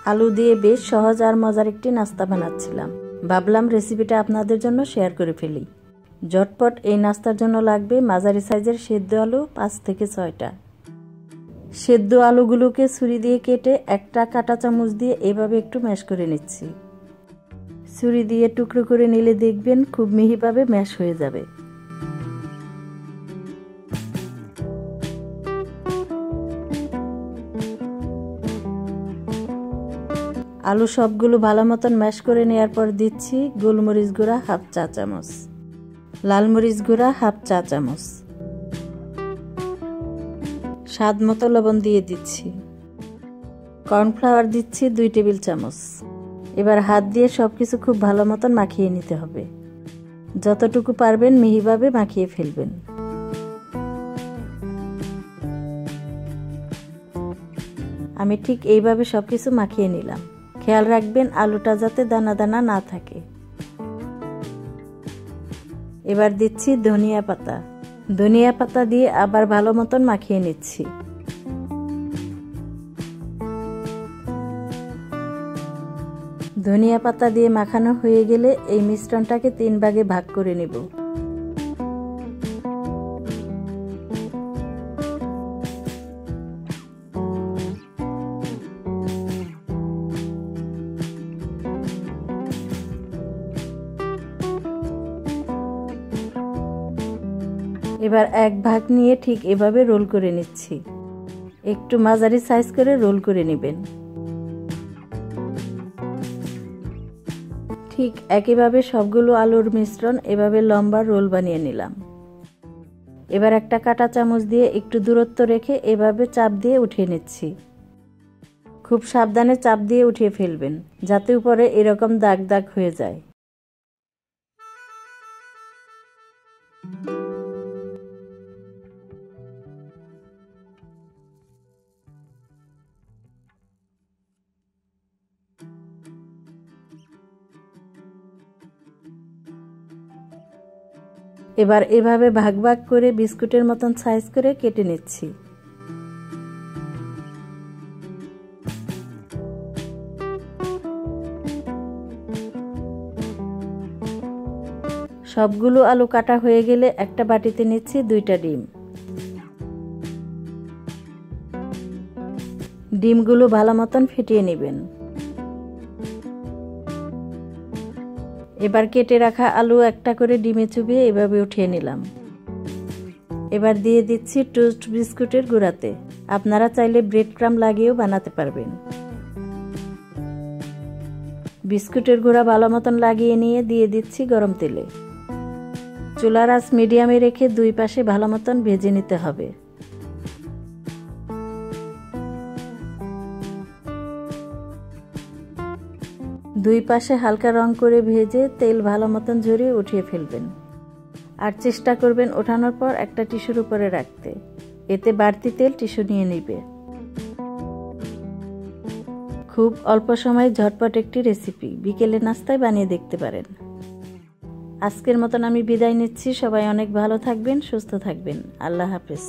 আলু দিয়ে বেশ সহজ আর মজার একটি নাস্তা বানাচ্ছিলাম, ভাবলাম রেসিপিটা আপনাদের জন্য শেয়ার করে ফেলি। ঝটপট এই নাস্তার জন্য লাগবে মাঝারি সাইজের সেদ্ধ আলু 5 থেকে 6টা। সেদ্ধ আলুগুলোকে ছুরি দিয়ে কেটে একটা কাঁটা চামচ দিয়ে এভাবে একটু ম্যাশ করে নিচ্ছি। ছুরি দিয়ে টুকরো করে নিলে দেখবেন খুব মিহিভাবে ম্যাশ হয়ে যাবে। আলু সবগুলো ভালো মতন ম্যাশ করে নেওয়ার পর দিচ্ছি গোলমরিচ গুঁড়া 1/2 চা চামচ, লাল মরিচ গুঁড়া 1/2 চা চামচ, স্বাদ মতো লবণ দিয়ে দিচ্ছি, কর্নফ্লাওয়ার দিচ্ছি 2 টেবিল চামচ। এবার হাত দিয়ে সবকিছু খুব ভালো মতন মাখিয়ে নিতে হবে। যতটুকু পারবেন মিহিভাবে মাখিয়ে ফেলবেন। আমি ঠিক এইভাবে সবকিছু মাখিয়ে নিলাম। খেয়াল রাখবেন আলুটা যাতে দানা দানা না থাকে। এবার দিচ্ছি ধনিয়া পাতা। ধনিয়া পাতা দিয়ে আবার ভালো মতন মাখিয়ে নিচ্ছি। ধনিয়া পাতা দিয়ে মাখানো হয়ে গেলে এই মিশ্রণটাকে 3 ভাগে ভাগ করে নেব। এবার 1 ভাগ নিয়ে ঠিক এভাবে রোল করে নিচ্ছি। একটু মাঝারি সাইজ করে রোল করে নেবেন। ঠিক একইভাবে সবগুলো আলুর মিশ্রণ এভাবে লম্বা রোল বানিয়ে নিলাম। এবার একটা কাঁটা চামচ দিয়ে একটু দূরত্ব রেখে এভাবে চাপ দিয়ে উঠিয়ে নিচ্ছি। খুব সাবধানে চাপ দিয়ে উঠিয়ে ফেলবেন, যাতে উপরে এরকম দাগ দাগ হয়ে যায়। এবার এভাবে ভাগ ভাগ করে বিস্কুটের মতন সাইজ করে কেটে নিচ্ছি। সবগুলো আলু কাটা হয়ে গেলে একটা বাটিতে নিচ্ছি 2টা ডিম। ডিমগুলো ভালো মতন ফেটিয়ে নেবেন। এবার কেটে রাখা আলু একটা করে ডিমে চুবিয়ে এভাবে উঠিয়ে নিলাম। এবার দিয়ে দিচ্ছি টোস্ট বিস্কুটের গুঁড়াতে। আপনারা চাইলে ব্রেড ক্রাম্ব লাগিয়েও বানাতে পারবেন। বিস্কুটের গুঁড়া ভালো মতন লাগিয়ে নিয়ে দিয়ে দিচ্ছি গরম তেলে। চুলার আঁচ মিডিয়ামে রেখে 2 পাশে ভালো মতন ভেজে নিতে হবে। দুই পাশে হালকা রং করে ভেজে তেল ভালো মতন ঝরিয়ে উঠিয়ে ফেলবেন। আর চেষ্টা করবেন ওঠানোর পর একটা টিস্যুর উপরে রাখতে, এতে বাড়তি তেল টিস্যু নিয়ে নেবে। খুব অল্প সময়ে ঝটপট একটি রেসিপি বিকেলে নাস্তায় বানিয়ে দেখতে পারেন। আজকের মতন আমি বিদায় নিচ্ছি। সবাই অনেক ভালো থাকবেন, সুস্থ থাকবেন। আল্লাহ হাফেজ।